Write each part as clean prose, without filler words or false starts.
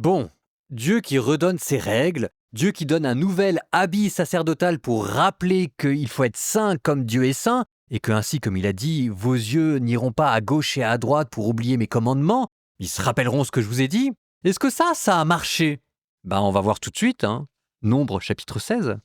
Bon, Dieu qui redonne ses règles, Dieu qui donne un nouvel habit sacerdotal pour rappeler qu'il faut être saint comme Dieu est saint, et que ainsi comme il a dit, vos yeux n'iront pas à gauche et à droite pour oublier mes commandements, ils se rappelleront ce que je vous ai dit. Est-ce que ça a marché? On va voir tout de suite, hein. Nombre chapitre 16.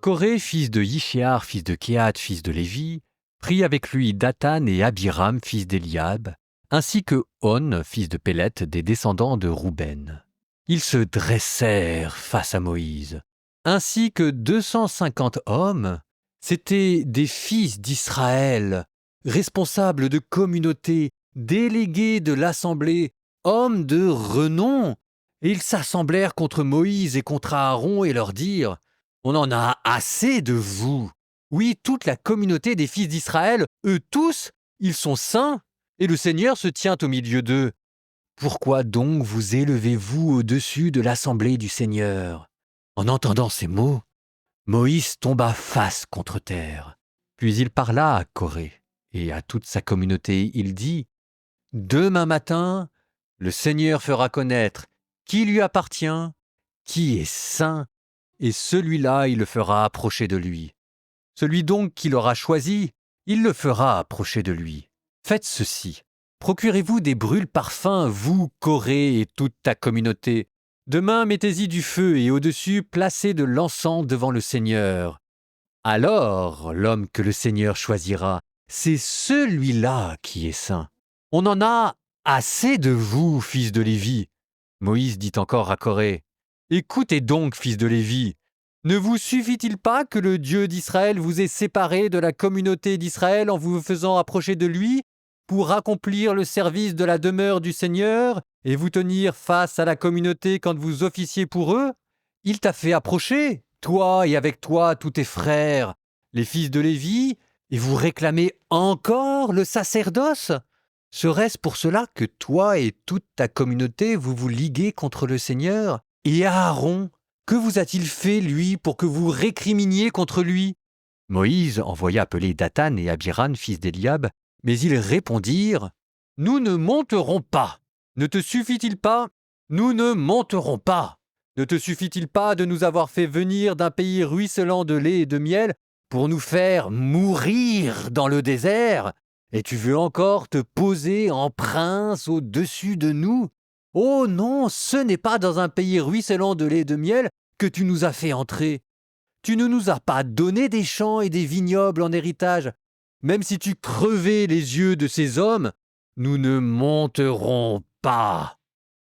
Coré, fils de Yishéar, fils de Kéhat, fils de Lévi, prit avec lui Dathan et Abiram, fils d'Eliab, ainsi que On, fils de Péleth, des descendants de Rouben. Ils se dressèrent face à Moïse, ainsi que 250 hommes. C'étaient des fils d'Israël, responsables de communautés, délégués de l'assemblée, hommes de renom. Et ils s'assemblèrent contre Moïse et contre Aaron et leur dirent: on en a assez de vous. Oui, toute la communauté des fils d'Israël, eux tous, ils sont saints, et le Seigneur se tient au milieu d'eux. Pourquoi donc vous élevez-vous au-dessus de l'assemblée du Seigneur? En entendant ces mots, Moïse tomba face contre terre. Puis il parla à Coré et à toute sa communauté. Il dit: demain matin, le Seigneur fera connaître qui lui appartient, qui est saint, et celui-là, il le fera approcher de lui. Celui donc qu'il aura choisi, il le fera approcher de lui. Faites ceci. Procurez-vous des brûle-parfums, vous, Coré, et toute ta communauté. Demain, mettez-y du feu, et au-dessus, placez de l'encens devant le Seigneur. Alors, l'homme que le Seigneur choisira, c'est celui-là qui est saint. On en a assez de vous, fils de Lévi. Moïse dit encore à Coré: écoutez donc, fils de Lévi, ne vous suffit-il pas que le Dieu d'Israël vous ait séparé de la communauté d'Israël en vous faisant approcher de lui pour accomplir le service de la demeure du Seigneur et vous tenir face à la communauté quand vous officiez pour eux? Il t'a fait approcher, toi et avec toi tous tes frères, les fils de Lévi, et vous réclamez encore le sacerdoce? Serait-ce pour cela que toi et toute ta communauté vous vous liguez contre le Seigneur? Et Aaron, que vous a-t-il fait, lui, pour que vous récriminiez contre lui? Moïse envoya appeler Dathan et Abiram, fils d'Eliab, mais ils répondirent: nous ne monterons pas. Ne te suffit-il pas? Nous ne monterons pas. Ne te suffit-il pas de nous avoir fait venir d'un pays ruisselant de lait et de miel pour nous faire mourir dans le désert? Et tu veux encore te poser en prince au-dessus de nous? Oh non, ce n'est pas dans un pays ruisselant de lait et de miel que tu nous as fait entrer. Tu ne nous as pas donné des champs et des vignobles en héritage. Même si tu crevais les yeux de ces hommes, nous ne monterons pas.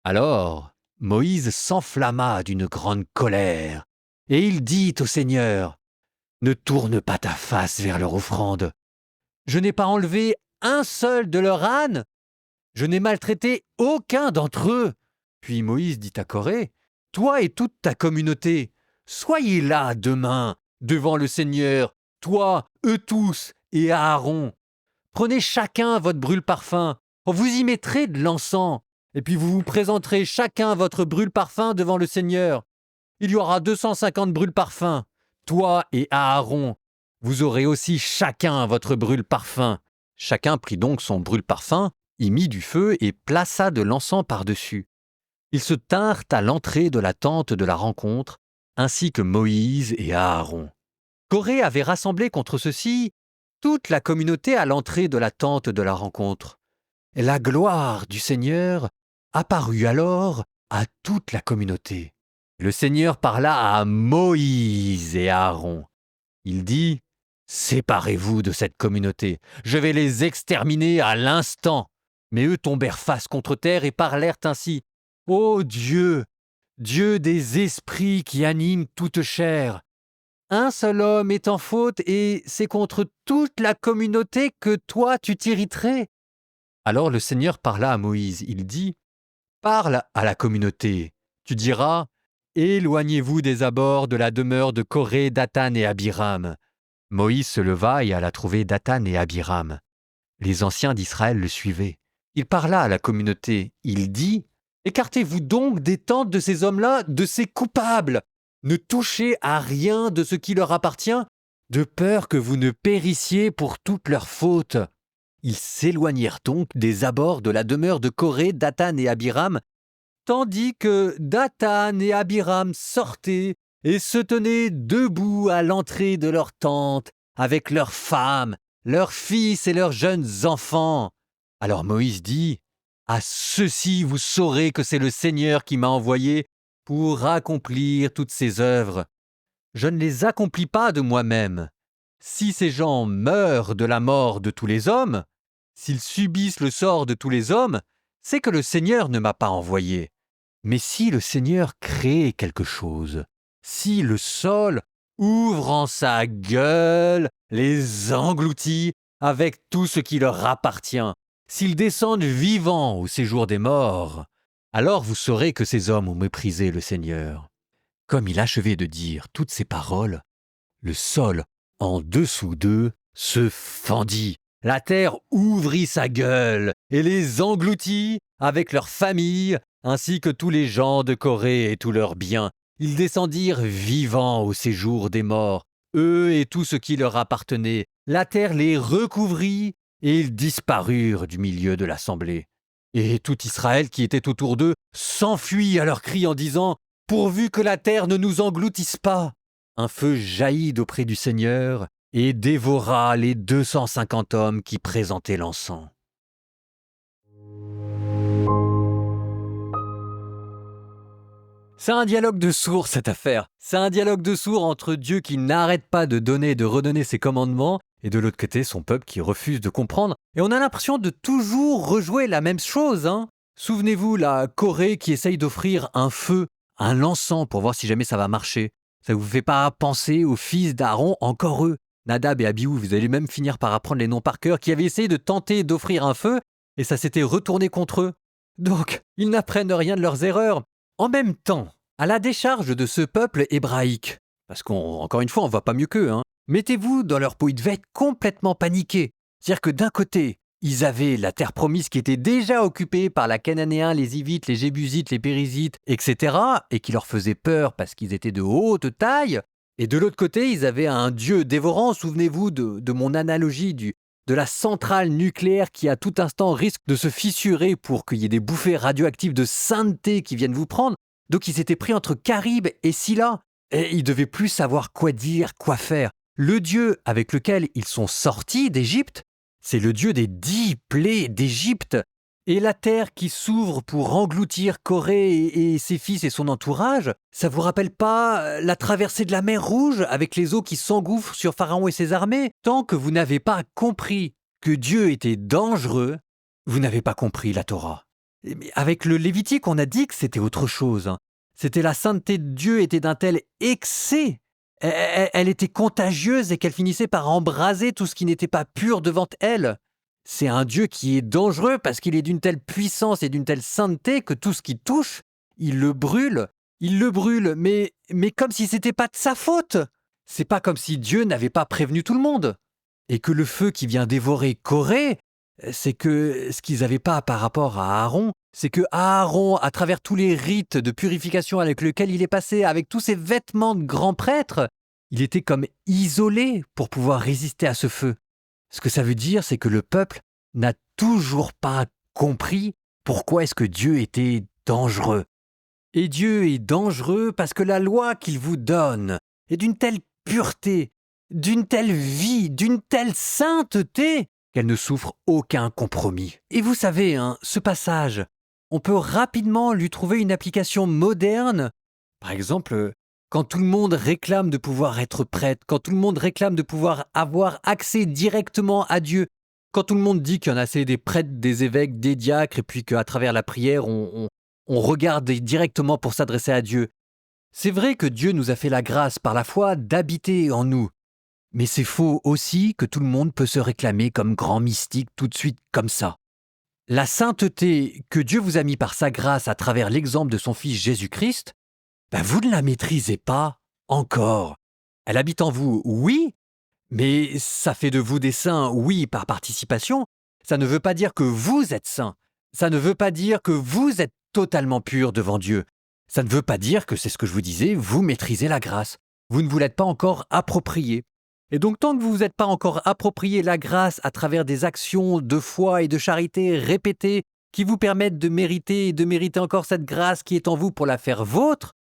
Alors Moïse s'enflamma d'une grande colère, et il dit au Seigneur: ne tourne pas ta face vers leur offrande. Je n'ai pas enlevé un seul de leurs ânes. Je n'ai maltraité aucun d'entre eux. Puis Moïse dit à Coré: toi et toute ta communauté, soyez là demain devant le Seigneur, toi, eux tous, et Aaron. Prenez chacun votre brûle-parfum, vous y mettrez de l'encens, et puis vous vous présenterez chacun votre brûle-parfum devant le Seigneur. Il y aura 250 brûle-parfums. Toi et Aaron, vous aurez aussi chacun votre brûle-parfum. Chacun prit donc son brûle-parfum, y mit du feu et plaça de l'encens par-dessus. Ils se tinrent à l'entrée de la tente de la rencontre, ainsi que Moïse et Aaron. Coré avait rassemblé contre ceux-ci toute la communauté à l'entrée de la tente de la rencontre. Et la gloire du Seigneur apparut alors à toute la communauté. Le Seigneur parla à Moïse et Aaron. Il dit: séparez-vous de cette communauté, je vais les exterminer à l'instant. Mais eux tombèrent face contre terre et parlèrent ainsi: ô Dieu, Dieu des esprits qui animent toute chair, un seul homme est en faute et c'est contre toute la communauté que toi tu t'irriterais. Alors le Seigneur parla à Moïse. Il dit: parle à la communauté. Tu diras: éloignez-vous des abords de la demeure de Coré, Dathan et Abiram. Moïse se leva et alla trouver Dathan et Abiram. Les anciens d'Israël le suivaient. Il parla à la communauté. Il dit: écartez-vous donc des tentes de ces hommes-là, de ces coupables. Ne touchez à rien de ce qui leur appartient, de peur que vous ne périssiez pour toutes leurs fautes. Ils s'éloignèrent donc des abords de la demeure de Coré, Dathan et Abiram, tandis que Dathan et Abiram sortaient et se tenaient debout à l'entrée de leur tente, avec leurs femmes, leurs fils et leurs jeunes enfants. Alors Moïse dit, « À ceci vous saurez que c'est le Seigneur qui m'a envoyé pour accomplir toutes ces œuvres. Je ne les accomplis pas de moi-même. Si ces gens meurent de la mort de tous les hommes, s'ils subissent le sort de tous les hommes, c'est que le Seigneur ne m'a pas envoyé. Mais si le Seigneur crée quelque chose, si le sol ouvre en sa gueule, les engloutit avec tout ce qui leur appartient, s'ils descendent vivants au séjour des morts, alors vous saurez que ces hommes ont méprisé le Seigneur. » Comme il achevait de dire toutes ces paroles, le sol en dessous d'eux se fendit. La terre ouvrit sa gueule et les engloutit avec leurs familles, ainsi que tous les gens de Corée et tous leurs biens. Ils descendirent vivants au séjour des morts, eux et tout ce qui leur appartenait. La terre les recouvrit et ils disparurent du milieu de l'assemblée. Et tout Israël qui était autour d'eux s'enfuit à leurs cris en disant « Pourvu que la terre ne nous engloutisse pas !» Un feu jaillit d'auprès du Seigneur et dévora les 250 hommes qui présentaient l'encens. C'est un dialogue de sourds, cette affaire. C'est un dialogue de sourds entre Dieu qui n'arrête pas de donner et de redonner ses commandements, et de l'autre côté, son peuple qui refuse de comprendre. Et on a l'impression de toujours rejouer la même chose. Souvenez-vous, la Corée qui essaye d'offrir un feu, un encens pour voir si jamais ça va marcher. Ça vous fait pas penser aux fils d'Aaron, encore eux, Nadab et Abihu, vous allez même finir par apprendre les noms par cœur, qui avaient essayé de tenter d'offrir un feu, et ça s'était retourné contre eux. Donc, ils n'apprennent rien de leurs erreurs. En même temps, à la décharge de ce peuple hébraïque, parce qu'encore une fois, on ne va pas mieux qu'eux, mettez-vous dans leur peau, ils devaient être complètement paniqués. C'est-à-dire que d'un côté, ils avaient la terre promise qui était déjà occupée par la Cananéens, les Hivites, les Jébusites, les Périzites, etc., et qui leur faisait peur parce qu'ils étaient de haute taille. Et de l'autre côté, ils avaient un dieu dévorant. Souvenez-vous de mon analogie de la centrale nucléaire qui à tout instant risque de se fissurer pour qu'il y ait des bouffées radioactives de sainteté qui viennent vous prendre. Donc ils s'étaient pris entre Charib et Scylla. Et ils ne devaient plus savoir quoi dire, quoi faire. Le dieu avec lequel ils sont sortis d'Égypte, c'est le dieu des 10 plaies d'Égypte. Et la terre qui s'ouvre pour engloutir Corée et ses fils et son entourage, ça vous rappelle pas la traversée de la mer Rouge avec les eaux qui s'engouffrent sur Pharaon et ses armées? Tant que vous n'avez pas compris que Dieu était dangereux, vous n'avez pas compris la Torah. Mais avec le Lévitique, on a dit que c'était autre chose. C'était la sainteté de Dieu était d'un tel excès. Elle était contagieuse et qu'elle finissait par embraser tout ce qui n'était pas pur devant elle. C'est un Dieu qui est dangereux parce qu'il est d'une telle puissance et d'une telle sainteté que tout ce qui touche, il le brûle, mais comme si c'était pas de sa faute. C'est pas comme si Dieu n'avait pas prévenu tout le monde. Et que le feu qui vient dévorer Corée, c'est que ce qu'ils n'avaient pas par rapport à Aaron, c'est que Aaron, à travers tous les rites de purification avec lesquels il est passé, avec tous ses vêtements de grand prêtre, il était comme isolé pour pouvoir résister à ce feu. Ce que ça veut dire, c'est que le peuple n'a toujours pas compris pourquoi est-ce que Dieu était dangereux. Et Dieu est dangereux parce que la loi qu'il vous donne est d'une telle pureté, d'une telle vie, d'une telle sainteté qu'elle ne souffre aucun compromis. Et vous savez, ce passage, on peut rapidement lui trouver une application moderne. Par exemple, quand tout le monde réclame de pouvoir être prêtre, quand tout le monde réclame de pouvoir avoir accès directement à Dieu, quand tout le monde dit qu'il y en a assez des prêtres, des évêques, des diacres, et puis qu'à travers la prière, on regarde directement pour s'adresser à Dieu. C'est vrai que Dieu nous a fait la grâce par la foi d'habiter en nous. Mais c'est faux aussi que tout le monde peut se réclamer comme grand mystique tout de suite comme ça. La sainteté que Dieu vous a mis par sa grâce à travers l'exemple de son Fils Jésus-Christ, vous ne la maîtrisez pas encore. Elle habite en vous, oui, mais ça fait de vous des saints, oui, par participation. Ça ne veut pas dire que vous êtes saints. Ça ne veut pas dire que vous êtes totalement purs devant Dieu. Ça ne veut pas dire que, c'est ce que je vous disais, vous maîtrisez la grâce. Vous ne vous l'êtes pas encore appropriée. Et donc tant que vous ne vous êtes pas encore approprié la grâce à travers des actions de foi et de charité répétées qui vous permettent de mériter et de mériter encore cette grâce qui est en vous pour la faire vôtre,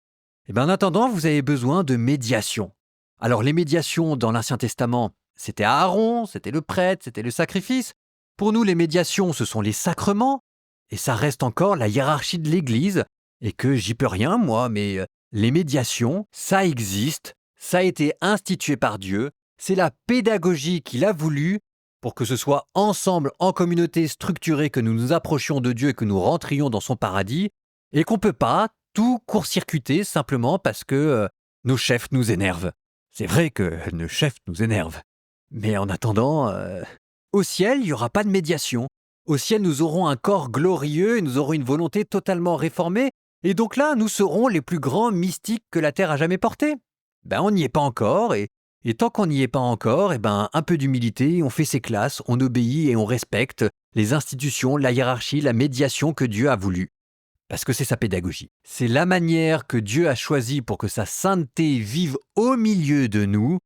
en attendant, vous avez besoin de médiation. Alors les médiations dans l'Ancien Testament, c'était Aaron, c'était le prêtre, c'était le sacrifice. Pour nous, les médiations, ce sont les sacrements, et ça reste encore la hiérarchie de l'Église, et que j'y peux rien, moi, mais les médiations, ça existe, ça a été institué par Dieu, c'est la pédagogie qu'il a voulu pour que ce soit ensemble, en communauté structurée, que nous nous approchions de Dieu et que nous rentrions dans son paradis, et qu'on ne peut pas tout court-circuiter simplement parce que nos chefs nous énervent. C'est vrai que nos chefs nous énervent. Mais en attendant, au ciel, il n'y aura pas de médiation. Au ciel, nous aurons un corps glorieux et nous aurons une volonté totalement réformée. Et donc là, nous serons les plus grands mystiques que la Terre a jamais portés. On n'y est pas encore. Et tant qu'on n'y est pas encore, un peu d'humilité, on fait ses classes, on obéit et on respecte les institutions, la hiérarchie, la médiation que Dieu a voulu. Parce que c'est sa pédagogie. C'est la manière que Dieu a choisie pour que sa sainteté vive au milieu de nous,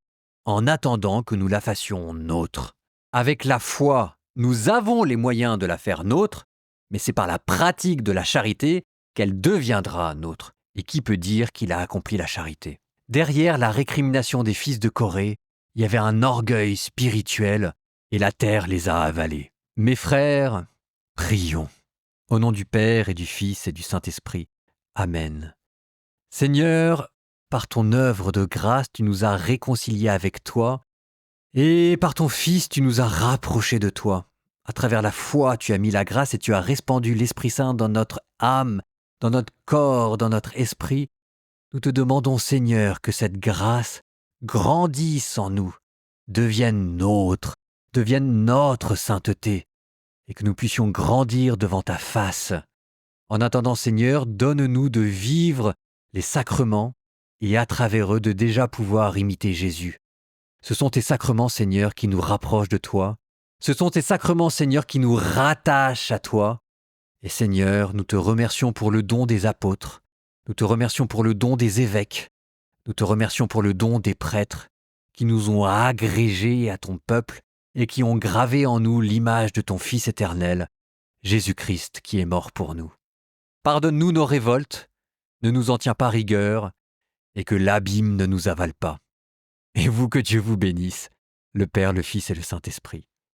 en attendant que nous la fassions nôtre. Avec la foi, nous avons les moyens de la faire nôtre, mais c'est par la pratique de la charité qu'elle deviendra nôtre. Et qui peut dire qu'il a accompli la charité ? Derrière la récrimination des fils de Corée, il y avait un orgueil spirituel, et la terre les a avalés. Mes frères, prions. Au nom du Père et du Fils et du Saint-Esprit. Amen. Seigneur, par ton œuvre de grâce, tu nous as réconciliés avec toi, et par ton Fils, tu nous as rapprochés de toi. À travers la foi, tu as mis la grâce et tu as répandu l'Esprit Saint dans notre âme, dans notre corps, dans notre esprit. Nous te demandons, Seigneur, que cette grâce grandisse en nous, devienne nôtre, devienne notre sainteté, et que nous puissions grandir devant ta face. En attendant, Seigneur, donne-nous de vivre les sacrements et à travers eux de déjà pouvoir imiter Jésus. Ce sont tes sacrements, Seigneur, qui nous rapprochent de toi. Ce sont tes sacrements, Seigneur, qui nous rattachent à toi. Et Seigneur, nous te remercions pour le don des apôtres. Nous te remercions pour le don des évêques. Nous te remercions pour le don des prêtres qui nous ont agrégés à ton peuple et qui ont gravé en nous l'image de ton Fils éternel, Jésus-Christ qui est mort pour nous. Pardonne-nous nos révoltes, ne nous en tiens pas rigueur, et que l'abîme ne nous avale pas. Et vous, que Dieu vous bénisse, le Père, le Fils et le Saint-Esprit.